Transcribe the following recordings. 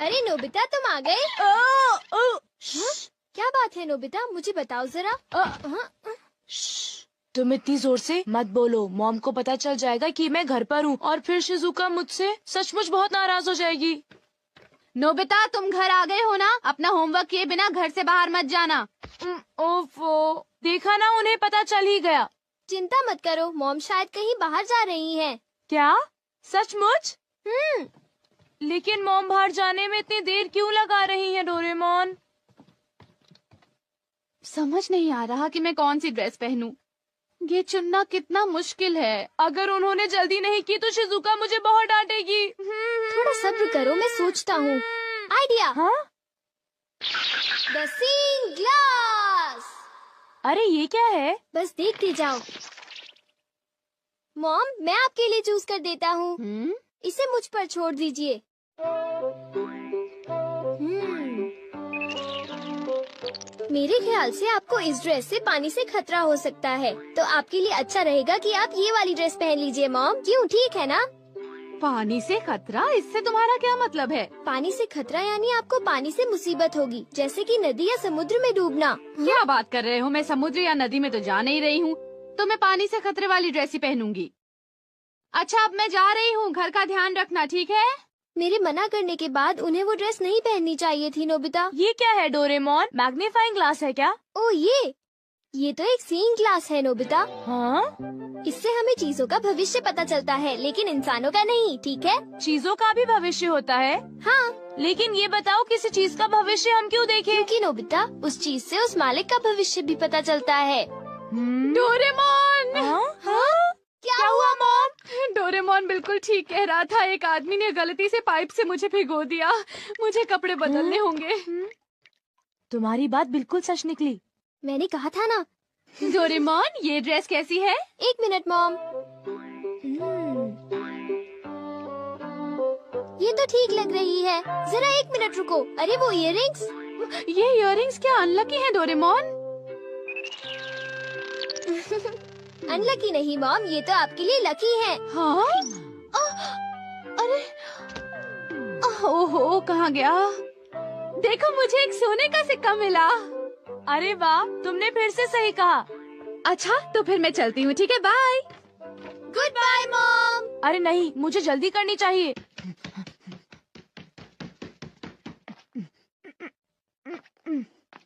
अरे नोबिता, तुम आ गए? हाँ? क्या बात है नोबिता, मुझे बताओ जरा। तुम इतनी जोर से मत बोलो, मॉम को पता चल जाएगा कि मैं घर पर हूँ और फिर शिजुका मुझसे सचमुच बहुत नाराज हो जाएगी। नोबिता, तुम घर आ गए हो ना? अपना होमवर्क किए बिना घर से बाहर मत जाना। ओफो, देखा ना, उन्हें पता चल ही गया। चिंता मत करो, मॉम शायद कहीं बाहर जा रही हैं। क्या? सचमुच? लेकिन मॉम बाहर जाने में इतनी देर क्यों लगा रही है डोरेमोन? समझ नहीं आ रहा कि मैं कौन सी ड्रेस पहनूं। ये चुनना कितना मुश्किल है। अगर उन्होंने जल्दी नहीं की तो शिजुका मुझे बहुत डांटेगी। थोड़ा सब्र करो, मैं सोचता हूँ। आइडिया। हाँ? The seeing glass. अरे ये क्या है? बस देखते जाओ। मॉम, मैं आपके लिए चूज कर देता हूँ। इसे मुझ पर छोड़ दीजिए। मेरे ख्याल से आपको इस ड्रेस से पानी से खतरा हो सकता है, तो आपके लिए अच्छा रहेगा कि आप ये वाली ड्रेस पहन लीजिए मॉम। क्यों, ठीक है ना? पानी से खतरा? इससे तुम्हारा क्या मतलब है? पानी से खतरा यानी आपको पानी से मुसीबत होगी, जैसे कि नदी या समुद्र में डूबना। क्या बात कर रहे हो? मैं समुद्र या नदी में तो जा नहीं रही हूँ, तो मैं पानी से खतरे वाली ड्रेस ही पहनूंगी। अच्छा, अब मैं जा रही हूँ, घर का ध्यान रखना, ठीक है? मेरे मना करने के बाद उन्हें वो ड्रेस नहीं पहननी चाहिए थी नोबिता। ये क्या है डोरेमोन? मैग्नीफाइंग ग्लास है क्या? ओ ये तो एक सीइंग ग्लास है नोबिता। हाँ? इससे हमें चीजों का भविष्य पता चलता है, लेकिन इंसानों का नहीं, ठीक है? चीजों का भी भविष्य होता है? हाँ। लेकिन ये बताओ, किसी चीज का भविष्य हम क्यों देखें? क्योंकि नोबिता, उस चीज से उस मालिक का भविष्य भी पता चलता है। डोरेमोन! हाँ? क्या हुआ मॉम? डोरेमोन बिल्कुल ठीक कह रहा था। एक आदमी ने गलती से पाइप से मुझे भिगो दिया। मुझे कपड़े बदलने होंगे। तुम्हारी बात बिल्कुल सच निकली। मैंने कहा था ना। डोरेमोन, ये ड्रेस कैसी है? एक मिनट मॉम। ये तो ठीक लग रही है। जरा एक मिनट रुको। अरे वो इयररिंग्स। ये इयररिंग्स क्या अनलकी हैं डोरेमोन? अनलकी नहीं मॉम, ये तो आपके लिए लकी है। हाँ? अरे ओहो, कहाँ गया? देखो, मुझे एक सोने का सिक्का मिला। अरे वाह, तुमने फिर से सही कहा। अच्छा, तो फिर मैं चलती हूँ, ठीक है? बाय। Good bye mom. अरे नहीं, मुझे जल्दी करनी चाहिए।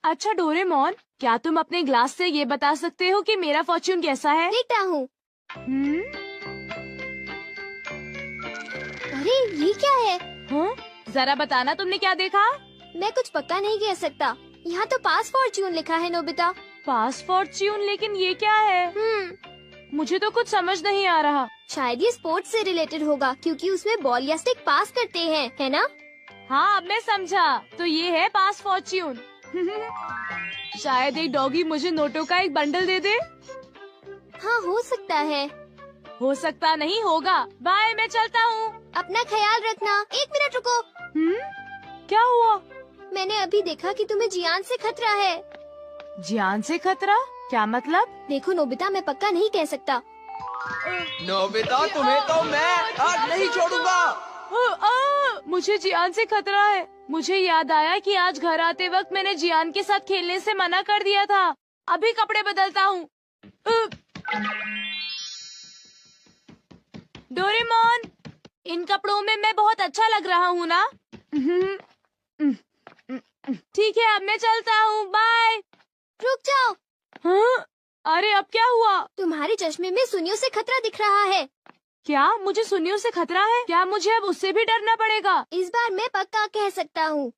अच्छा डोरेमोन, क्या तुम अपने ग्लास से ये बता सकते हो कि मेरा फॉर्च्यून कैसा है? देखता हूँ। अरे ये क्या है? हाँ? जरा बताना, तुमने क्या देखा? मैं कुछ पक्का नहीं कह सकता। यहाँ तो पास फॉर्च्यून लिखा है नोबिता। पास फॉर्च्यून? लेकिन ये क्या है? मुझे तो कुछ समझ नहीं आ रहा। शायद ये स्पोर्ट्स से रिलेटेड होगा, क्योंकि उसमें बॉल या स्टिक पास करते हैं, है ना? हाँ, अब मैं समझा। तो ये है पास फॉर्च्यून। शायद एक डॉगी मुझे नोटों का एक बंडल दे दे। हाँ, हो सकता है। हो सकता नहीं, होगा। बाय, मैं चलता हूँ। अपना ख्याल रखना। एक मिनट रुको। क्या हुआ? मैंने अभी देखा कि तुम्हें जियान से खतरा है। जियान से खतरा? क्या मतलब? देखो नोबिता, मैं पक्का नहीं कह सकता। नोबिता, तुम्हें तो मैं आज नहीं छोड़ूंगा। मुझे जियान से खतरा है। मुझे याद आया कि आज घर आते वक्त मैंने जियान के साथ खेलने से मना कर दिया था। अभी कपड़े बदलता हूँ। डोरेमोन, इन कपड़ों में मैं बहुत अच्छा लग रहा हूँ ना? ठीक है, अब मैं चलता हूँ। बाय। रुक जाओ। हाँ? अरे अब क्या हुआ? तुम्हारे चश्मे में सुनियों से खतरा दिख रहा है। क्या मुझे सुनियों से खतरा है? क्या मुझे अब उससे भी डरना पड़ेगा? इस बार मैं पक्का कह सकता हूँ।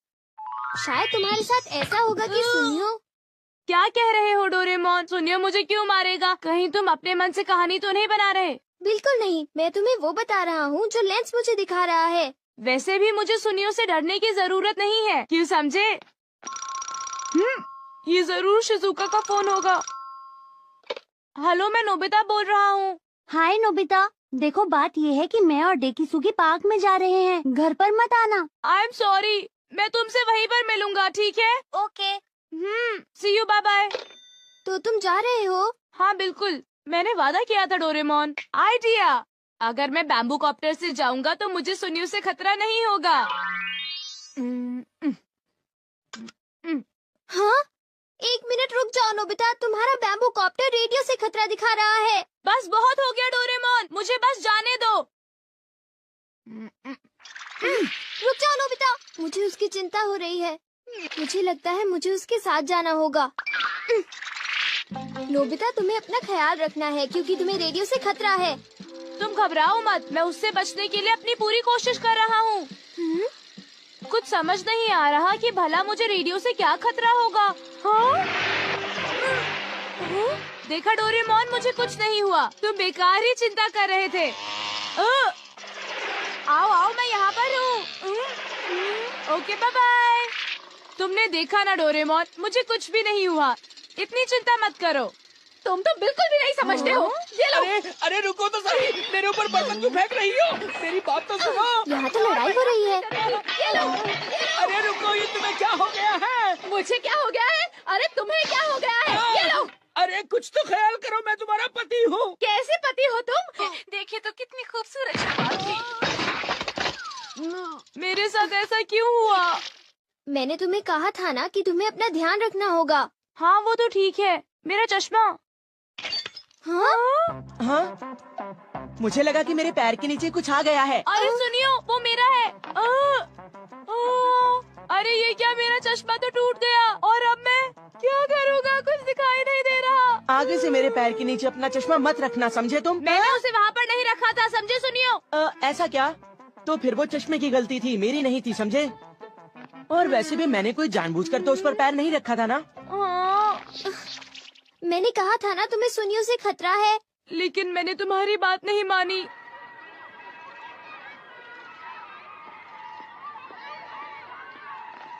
शायद तुम्हारे साथ ऐसा होगा कि सुनियो। क्या कह रहे हो डोरेमोन? सुनियो मुझे क्यों मारेगा? कहीं तुम अपने मन से कहानी तो नहीं बना रहे? बिल्कुल नहीं, मैं तुम्हें वो बता रहा हूँ जो लेंस मुझे दिखा रहा है। वैसे भी मुझे सुनियों से डरने की जरूरत नहीं है, क्यों समझे? ये जरूर शिजुका का फोन होगा। हेलो, मैं नोबिता बोल रहा हूँ। हाय नोबिता, देखो बात ये है कि मैं और डेकिसुगी पार्क में जा रहे हैं, घर पर मत आना। आई एम सॉरी, मैं तुमसे वहीं पर मिलूंगा, ठीक है? Okay. See you, bye bye. तो तुम जा रहे हो? हाँ बिल्कुल, मैंने वादा किया था डोरेमोन। आइडिया, अगर मैं बैम्बू कॉप्टर से जाऊंगा तो मुझे सुनियों से खतरा नहीं होगा। नोबिता, तुम्हारा बैम्बू कॉप्टर रेडियो से खतरा दिखा रहा है। बस बहुत हो गया डोरेमोन, मुझे बस जाने दो। रुक जाओ नोबिता, मुझे उसकी चिंता हो रही है। मुझे लगता है मुझे उसके साथ जाना होगा। नोबिता, तुम्हें अपना ख्याल रखना है क्योंकि तुम्हें रेडियो से खतरा है। तुम घबराओ मत, मैं उससे बचने के लिए अपनी पूरी कोशिश कर रहा हूँ। कुछ समझ नहीं आ रहा कि भला मुझे रेडियो से क्या खतरा होगा। हाँ? देखा डोरेमोन, मुझे कुछ नहीं हुआ, तुम बेकार ही चिंता कर रहे थे। आओ आओ, मैं यहाँ पर हूँ। Okay, bye bye. तुमने देखा ना डोरेमोन, मुझे कुछ भी नहीं हुआ, इतनी चिंता मत करो। तुम तो बिल्कुल भी नहीं समझते हो। ये लो। अरे रुको तो सही, मेरे ऊपर बर्तन क्यों फेंक रही हो? मेरी बात तो सुनो। यहाँ तो लड़ाई हो रही है। ये लो। अरे रुको, ये तुम्हें क्या हो गया है? मुझे क्या हो गया है? अरे तुम्हें क्या हो गया है? ये लो। अरे कुछ तो ख्याल करो, मैं तुम्हारा पति हूँ। कैसे पति हो तुम? देखिए तो कितनी खूबसूरत शक्ल थी। मेरे साथ ऐसा क्यों हुआ? मैंने तुम्हें कहा था ना कि तुम्हें अपना ध्यान रखना होगा। हाँ वो तो ठीक है, मेरा चश्मा। हाँ? हाँ, मुझे लगा कि मेरे पैर के नीचे कुछ आ गया है। अरे सुनियो, वो मेरा है। अरे ये क्या, मेरा चश्मा तो टूट गया और अब मैं क्या करूँगा? कुछ दिखाई नहीं दे रहा। आगे से मेरे पैर के नीचे अपना चश्मा मत रखना, समझे तुम? मैंने उसे वहाँ पर नहीं रखा था, समझे सुनियो? ऐसा क्या? तो फिर वो चश्मे की गलती थी, मेरी नहीं थी, समझे? और वैसे भी मैंने कोई जानबूझकर तो उस पर पैर नहीं रखा था ना। मैंने कहा था ना तुम्हें सुनियो से खतरा है। लेकिन मैंने तुम्हारी बात नहीं मानी।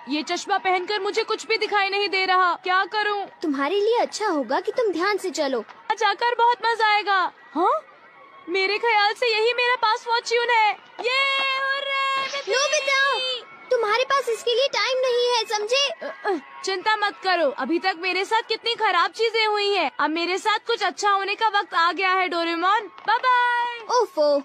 ये चश्मा पहनकर मुझे कुछ भी दिखाई नहीं दे रहा, क्या करूं? तुम्हारे लिए अच्छा होगा कि तुम ध्यान से चलो। जाकर बहुत मजा आएगा। हाँ? मेरे ख्याल से यही मेरा पास फॉर्च्यून है। ये नोबिता, तुम्हारे पास इसके लिए टाइम नहीं है, समझे? चिंता मत करो, अभी तक मेरे साथ कितनी खराब चीजें हुई हैं। अब मेरे साथ कुछ अच्छा होने का वक्त आ गया है डोरेमोन। Bye bye. ओफो।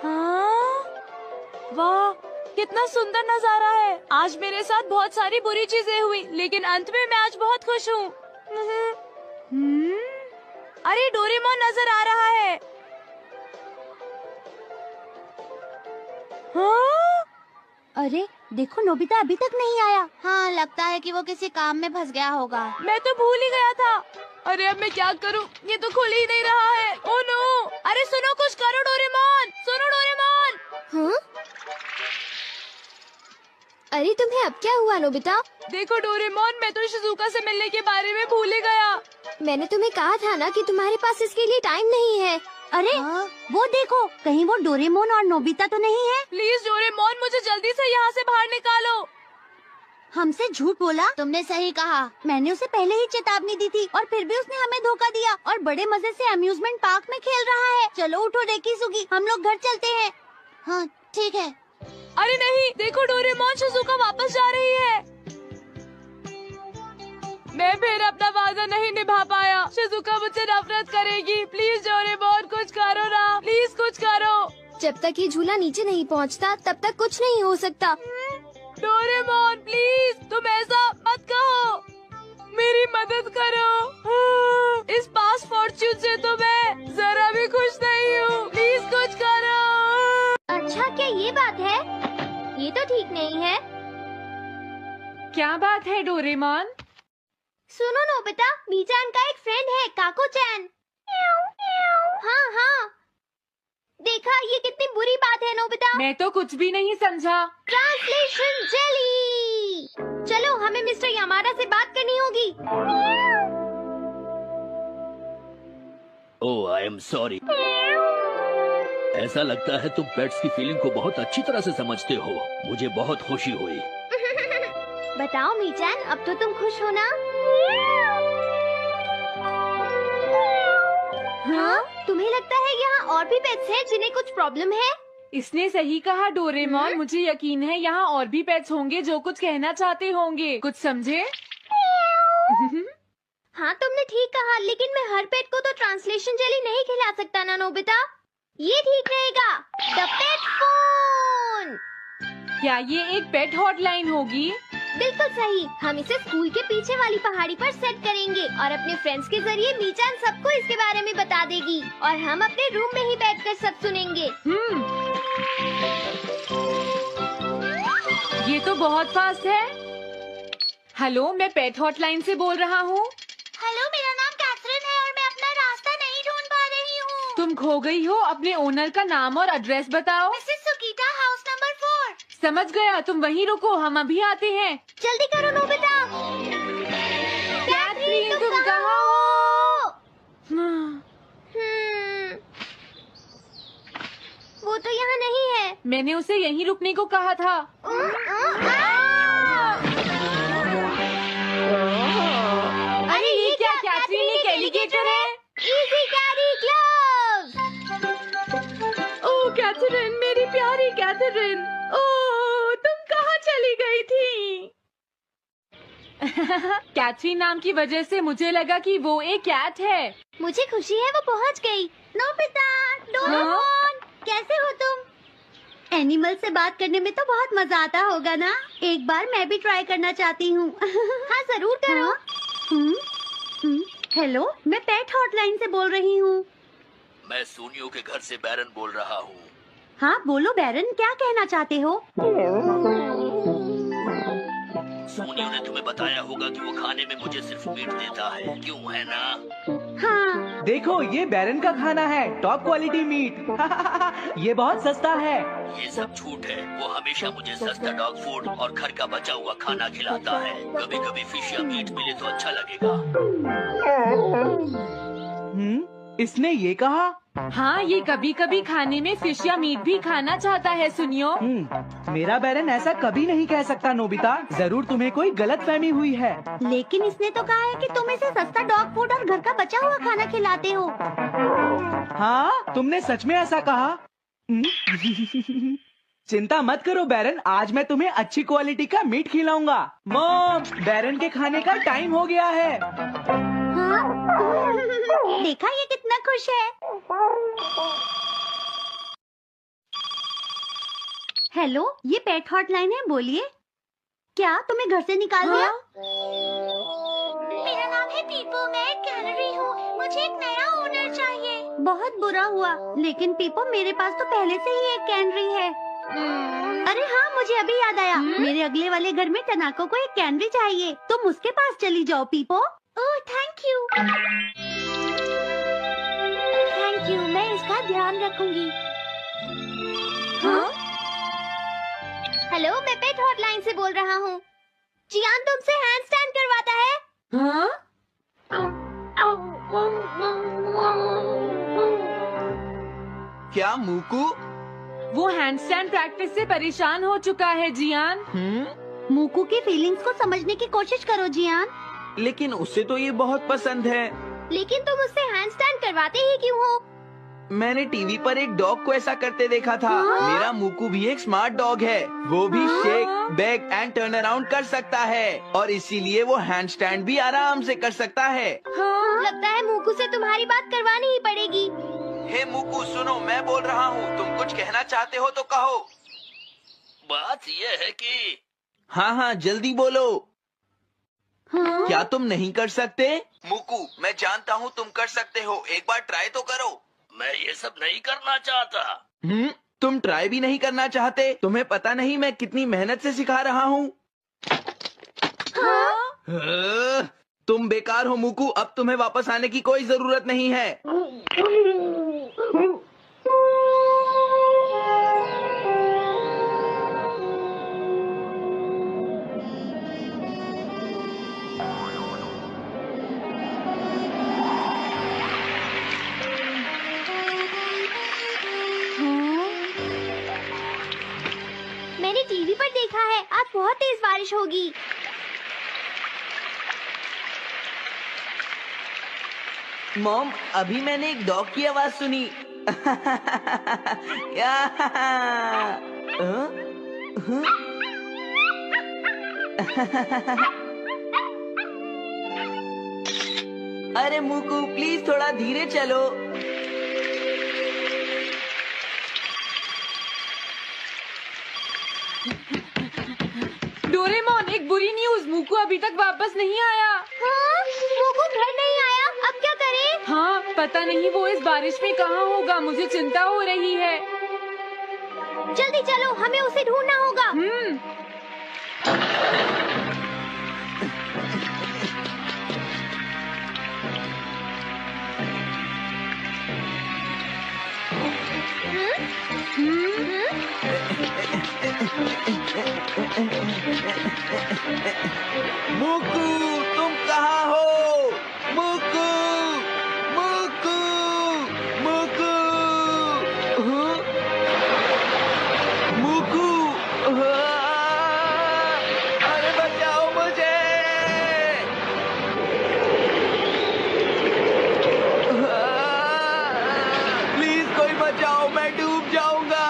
हाँ? वाह, कितना सुंदर नजारा है। आज मेरे साथ बहुत सारी बुरी चीजें हुई, लेकिन अंत में मैं आज बहुत खुश हूँ। अरे डोरेमोन नजर आ रहा है। हाँ? अरे देखो, नोबिता अभी तक नहीं आया। हाँ, लगता है कि वो किसी काम में फंस गया होगा। मैं तो भूल ही गया था। अरे अब मैं क्या करूं? ये तो खुल ही नहीं रहा है। Oh no! अरे सुनो, कुछ करो डोरेमोन, सुनो डोरेमोन। हाँ? अरे तुम्हें अब क्या हुआ नोबिता? देखो डोरेमोन, मैं तो शिजुका से मिलने के बारे में भूल ही गया। मैंने तुम्हें कहा था ना कि तुम्हारे पास इसके लिए टाइम नहीं है। अरे वो देखो, कहीं वो डोरेमोन और नोबिता तो नहीं है? प्लीज डोरेमोन, मुझे जल्दी से यहाँ से बाहर निकालो। हमसे झूठ बोला? तुमने सही कहा, मैंने उसे पहले ही चेतावनी दी थी और फिर भी उसने हमें धोखा दिया और बड़े मजे से अम्यूजमेंट पार्क में खेल रहा है। चलो उठो डेकिसुगी, हम लोग घर चलते हैं। हाँ ठीक है। अरे नहीं, देखो डोरेमोन, शिजुका वापस जा रही है। मैं फिर अपना वादा नहीं निभा पाया। शिजुका मुझसे नफरत करेगी। प्लीज डोरेमोन, कुछ करो ना, प्लीज कुछ करो। जब तक ये झूला नीचे नहीं पहुंचता, तब तक कुछ नहीं हो सकता। डोरेमोन प्लीज, तुम ऐसा मत कहो, मेरी मदद करो। इस पास फॉर्च्यून से तो मैं जरा भी खुश नहीं हूँ, प्लीज कुछ करो। अच्छा, क्या ये बात है? ये तो ठीक नहीं है। क्या बात है डोरेमोन? सुनो नोबिता, मीचान का एक फ्रेंड है, काको-चैन। हाँ हाँ, देखा, ये कितनी बुरी बात है नोबिता। मैं तो कुछ भी नहीं समझा। Translation jelly. चलो, हमें मिस्टर यामादा से बात करनी होगी। ओह, आई एम सॉरी। ऐसा लगता है तुम पेट्स की फीलिंग को बहुत अच्छी तरह से समझते हो। मुझे बहुत खुशी हुई। बताओ मीचान, अब तो तुम खुश हो ना? हाँ? तुम्हें लगता है यहाँ और भी पेट्स हैं जिन्हें कुछ प्रॉब्लम है? इसने सही कहा डोरेमोन, मुझे यकीन है यहाँ और भी पेट्स होंगे जो कुछ कहना चाहते होंगे, कुछ समझे? हाँ तुमने ठीक कहा, लेकिन मैं हर पेट को तो ट्रांसलेशन जेली नहीं खिला सकता ना नोबिता। ये ठीक रहेगा। The pet phone. क्या ये एक पेट हॉटलाइन होगी? बिल्कुल सही। हम इसे स्कूल के पीछे वाली पहाड़ी पर सेट करेंगे और अपने फ्रेंड्स के जरिए मीचान सबको इसके बारे में बता देगी और हम अपने रूम में ही बैठकर सब सुनेंगे। ये तो बहुत फास्ट है। हेलो, मैं पेट हॉटलाइन से बोल रहा हूँ। हेलो, मेरा नाम कैथरीन है और मैं अपना रास्ता नहीं ढूंढ पा रही हूँ। तुम खो गई हो, अपने ओनर का नाम और एड्रेस बताओ। मिसेस सुकीटा, हाउस नंबर 4। समझ गया, तुम वहीं रुको, हम अभी आते हैं। जल्दी करो नोबिता। कैथरीन, तुम कहाँ हो? वो तो यहाँ नहीं है। मैंने उसे यहीं रुकने को कहा था। अरे ये क्या, कैथरीन एक एलिगेटर है। Easy carry gloves. Oh Catherine, मेरी प्यारी कैथरीन, ओह तुम कहाँ चली गई थी? कैथरीन नाम की वजह से मुझे लगा कि वो एक कैट है। मुझे खुशी है वो पहुँच गई। नोबिता, डोरेमोन, कैसे हो तुम? एनिमल से बात करने में तो बहुत मजा आता होगा ना? एक बार मैं भी ट्राई करना चाहती हूँ। हाँ जरूर करो। हेलो, मैं पेट हॉटलाइन से बोल रही हूँ। मैं सोनियो के घर से बैरन बोल रहा हूँ। हाँ बोलो बैरन, क्या कहना चाहते हो? सोनियो ने तुम्हें बताया होगा कि वो खाने में मुझे सिर्फ मीट देता है, क्यों है ना? हाँ। देखो, ये बैरन का खाना है, टॉप क्वालिटी मीट। ये बहुत सस्ता है। ये सब झूठ है। वो हमेशा मुझे सस्ता डॉग फूड और घर का बचा हुआ खाना खिलाता है। कभी कभी फिश या मीट मिले तो अच्छा लगेगा। इसने ये कहा? हाँ, ये कभी कभी खाने में फिश या मीट भी खाना चाहता है। सुनियो, मेरा बैरन ऐसा कभी नहीं कह सकता नोबिता। जरूर तुम्हें कोई गलतफहमी हुई है। लेकिन इसने तो कहा है कि तुम इसे सस्ता डॉग फूड और घर का बचा हुआ खाना खिलाते हो। हाँ, तुमने सच में ऐसा कहा? चिंता मत करो बैरन, आज मैं तुम्हें अच्छी क्वालिटी का मीट खिलाऊंगा। मॉम, बैरन के खाने का टाइम हो गया है। हाँ? देखा, ये कितना खुश है। हेलो, ये पेट हॉटलाइन है, बोलिए। क्या तुम्हें घर से निकाल दिया? मेरा नाम है पीपो, मैं एक कैनरी हूँ। मुझे एक नया ओनर चाहिए। बहुत बुरा हुआ, लेकिन पीपो मेरे पास तो पहले से ही एक कैनरी है। अरे हाँ, मुझे अभी याद आया। मेरे अगले वाले घर में टनाको को एक कैनरी चाहिए। तुम उसके पास चली जाओ पीपो। Oh thank you. Thank you, मैं इसका ध्यान रखूंगी। हाँ? हेलो, मैं पेट हॉटलाइन से बोल रहा हूँ। जियान तुमसे हैंड स्टैंड करवाता है। हाँ? क्या मूकू? वो हैंडस्टैंड प्रैक्टिस से परेशान हो चुका है जियान। मूकू की फीलिंग्स को समझने की कोशिश करो जियान। लेकिन उसे तो ये बहुत पसंद है। लेकिन तुम उससे हैंड स्टैंड करवाते ही क्यों हो? मैंने टीवी पर एक डॉग को ऐसा करते देखा था। मेरा मूकू भी एक स्मार्ट डॉग है। वो भी shake, bag and turn around कर सकता है और इसीलिए वो हैंड स्टैंड भी आराम से कर सकता है। लगता है मूकू से तुम्हारी बात करवानी ही पड़ेगी। हे मूकू, सुनो, मैं बोल रहा हूँ। तुम कुछ कहना चाहते हो तो कहो। बात ये है कि हाँ हाँ, जल्दी बोलो। क्या तुम नहीं कर सकते? मूकू, मैं जानता हूँ तुम कर सकते हो। एक बार ट्राई तो करो। मैं ये सब नहीं करना चाहता। तुम ट्राई भी नहीं करना चाहते? तुम्हें पता नहीं मैं कितनी मेहनत से सिखा रहा हूँ। तुम बेकार हो मूकू। अब तुम्हें वापस आने की कोई जरूरत नहीं है। मैंने टीवी पर देखा है आज बहुत तेज बारिश होगी। मॉम, अभी मैंने एक डॉग की आवाज सुनी। अरे मूकू, प्लीज थोड़ा धीरे चलो। डोरेमोन, एक बुरी न्यूज, मूकू अभी तक वापस नहीं आया। हाँ, मोकू घर नहीं आया, अब क्या करें? हाँ, पता नहीं वो इस बारिश में कहाँ होगा, मुझे चिंता हो रही है। जल्दी चलो, हमें उसे ढूंढना होगा। मुकू, तुम कहाँ हो? मुकू, मुकू, मुकू, हाँ? मुकू, हाँ? अरे बचाओ मुझे! प्लीज कोई बचाओ, मैं डूब जाऊंगा।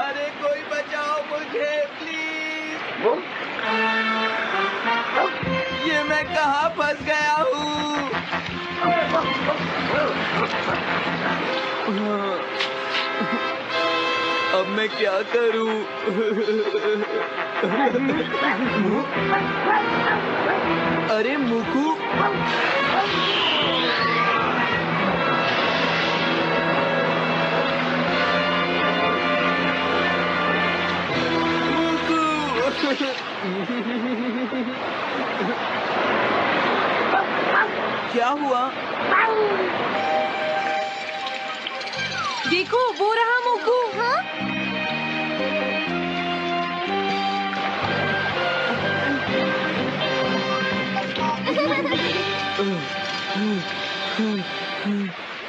अरे कोई बचाओ मुझे प्लीज। ये मैं कहाँ फंस गया हूँ? अब मैं क्या करूँ? अरे मुकू, क्या हुआ? देखो, वो रहा मूकू। हाँ?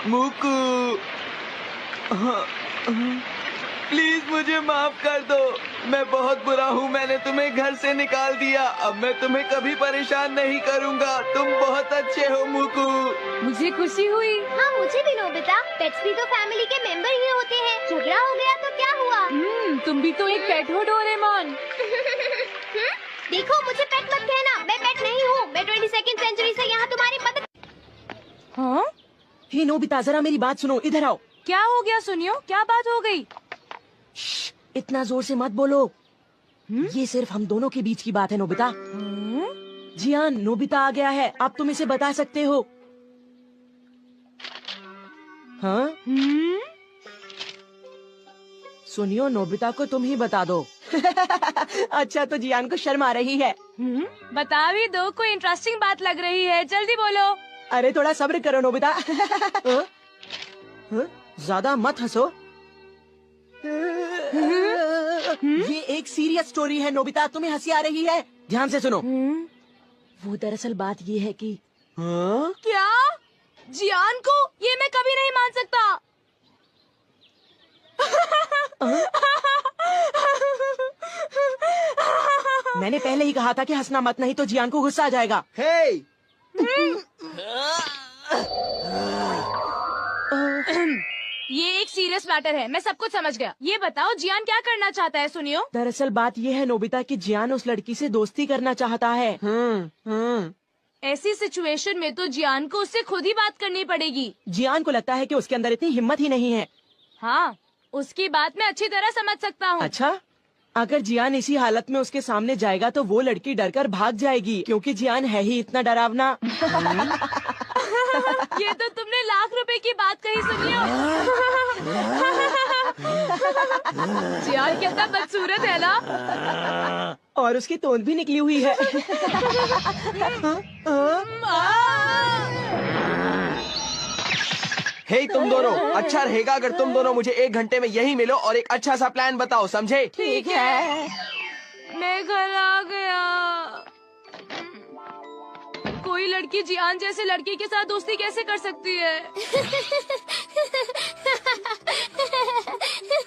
मुकू, प्लीज मुझे माफ कर दो। मैं बहुत बुरा हूँ, मैंने तुम्हें घर से निकाल दिया। अब मैं तुम्हें कभी परेशान नहीं करूँगा। तुम बहुत अच्छे हो मुकू। मुझे खुशी हुई। हाँ, मुझे भी नोबिता। पेट्स भी तो फैमिली के मेंबर ही होते हैं। झगड़ा हो गया तो क्या हुआ? तुम भी तो एक पेट हो डोरेमोन। देखो, मुझे पेट मत कहना, मैं पेट नहीं हूँ। मैं 22वीं सेंचुरी से यहाँ तुम्हारी मदद। हाँ? हे नोबिता, जरा मेरी बात सुनो, इधर आओ। क्या हो गया सुनियो, क्या बात हो गई? श्श, इतना जोर से मत बोलो। ये सिर्फ हम दोनों के बीच की बात है नोबिता। जियान, नोबिता आ गया है, आप तुम इसे बता सकते हो। हाँ? सुनियो, नोबिता को तुम ही बता दो। अच्छा, तो जियान को शर्म आ रही है। बता भी दो, कोई इंटरेस्टिंग बात लग रही है, जल्दी बोलो। अरे थोड़ा सब्र करो नोबिता। हाँ? हाँ? ज्यादा मत हंसो। ये एक सीरियस स्टोरी है नोबिता, तुम्हें हंसी आ रही है? ध्यान से सुनो। वो दरअसल बात ये है कि हाँ? क्या? जियान को? ये मैं कभी नहीं मान सकता। मैंने पहले ही कहा था कि हंसना मत, नहीं तो जियान को गुस्सा आ जाएगा। हे! ये एक सीरियस मैटर है, मैं सब कुछ समझ गया। ये बताओ, जियान क्या करना चाहता है सुनियो? दरअसल बात ये है नोबिता कि जियान उस लड़की से दोस्ती करना चाहता है। ऐसी सिचुएशन में तो जियान को उससे खुद ही बात करनी पड़ेगी। जियान को लगता है कि उसके अंदर इतनी हिम्मत ही नहीं है। हाँ, उसकी बात मैं अच्छी तरह समझ सकता हूँ। अच्छा, अगर जियान इसी हालत में उसके सामने जाएगा तो वो लड़की डरकर भाग जाएगी, क्योंकि जियान है ही इतना डरावना। ये तो तुमने लाख रुपए की बात कही सुनियो। जियान कितना बदसूरत है ना? और उसकी तोंद भी निकली हुई है। हे तुम दोनों, अच्छा रहेगा अगर तुम दोनों मुझे 1 घंटे में यही मिलो और एक अच्छा सा प्लान बताओ, समझे? ठीक है। मैं घर आ गया। कोई लड़की जियान जैसे लड़की के साथ दोस्ती कैसे कर सकती है?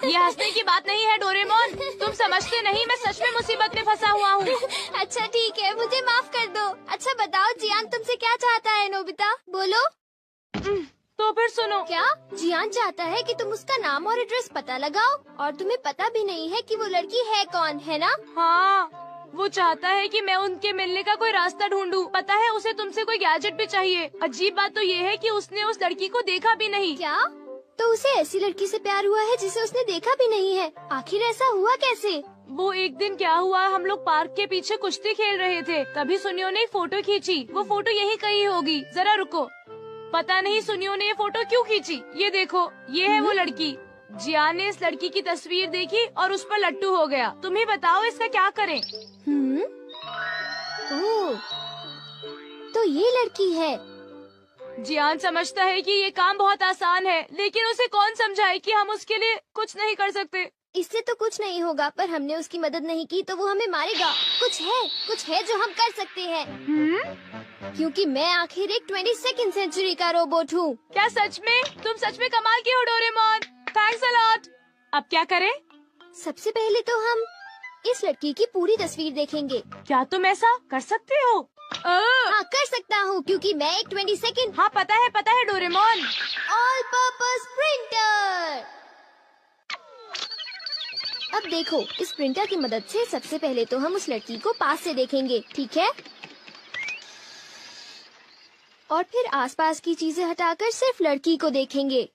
ये हंसने की बात नहीं है डोरेमोन, तुम समझते नहीं, मैं सच में मुसीबत में फंसा हुआ हूँ। अच्छा ठीक है, मुझे माफ कर दो। अच्छा बताओ, जियान तुमसे क्या चाहता है नोबिता? बोलो। तो फिर सुनो। क्या? जियान चाहता है कि तुम उसका नाम और एड्रेस पता लगाओ, और तुम्हें पता भी नहीं है कि वो लड़की है कौन, है ना? हाँ, वो चाहता है कि मैं उनके मिलने का कोई रास्ता ढूंढूं। पता है, उसे तुमसे कोई गैजेट भी चाहिए। अजीब बात तो ये है कि उसने उस लड़की को देखा भी नहीं। क्या? तो उसे ऐसी लड़की से प्यार हुआ है जिसे उसने देखा भी नहीं है। आखिर ऐसा हुआ कैसे? वो एक दिन क्या हुआ, हम लोग पार्क के पीछे कुश्ती खेल रहे थे, तभी सुनियो ने एक फोटो खींची। वो फोटो यही कहीं होगी, जरा रुको। पता नहीं सुनियो ने ये फोटो क्यों खींची। ये देखो, ये है वो लड़की। जियान ने इस लड़की की तस्वीर देखी और उस पर लट्टू हो गया। तुम ही बताओ इसका क्या करें। ओह, तो ये लड़की है। जियान समझता है कि ये काम बहुत आसान है, लेकिन उसे कौन समझाए कि हम उसके लिए कुछ नहीं कर सकते। इससे तो कुछ नहीं होगा, पर हमने उसकी मदद नहीं की तो वो हमें मारेगा। कुछ है जो हम कर सकते हैं। क्योंकि मैं आखिर एक 22वीं सेंचुरी का रोबोट हूँ। क्या सच में? तुम सच में कमाल के हो डोरेमोन। Thanks a lot. अब क्या करें? सबसे पहले तो हम इस लड़की की पूरी तस्वीर देखेंगे। क्या तुम ऐसा कर सकते हो? हाँ, कर सकता हूँ, क्योंकि मैं एक 22nd हाँ पता है डोरेमोन। All purpose printer. अब देखो, इस प्रिंटर की मदद से सबसे पहले तो हम उस लड़की को पास से देखेंगे, ठीक है? और फिर आसपास की चीजें हटाकर सिर्फ लड़की को देखेंगे।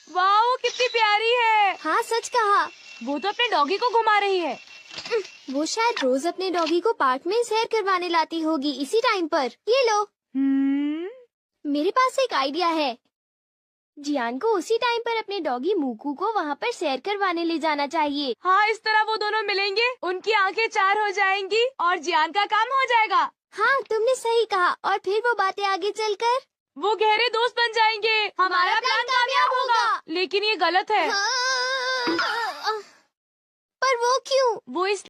वाओ, कितनी प्यारी है। हाँ, सच कहा। वो तो अपने डॉगी को घुमा रही है। वो शायद रोज अपने डॉगी को पार्क में सैर करवाने लाती होगी इसी टाइम पर। ये लो, मेरे पास एक आइडिया है। जियान को उसी टाइम पर अपने डॉगी मूकू को वहाँ पर सैर करवाने ले जाना चाहिए। हाँ, इस तरह वो दोनों मिलेंगे, उनकी आंखें चार हो जाएंगी और जियान का काम हो जाएगा। हाँ, तुमने सही कहा। और फिर वो बातें आगे चलकर वो गहरे दोस्त बन जाएंगे। हमारा प्लान कामयाब होगा। लेकिन ये गलत है। पर वो क्यों? वो इस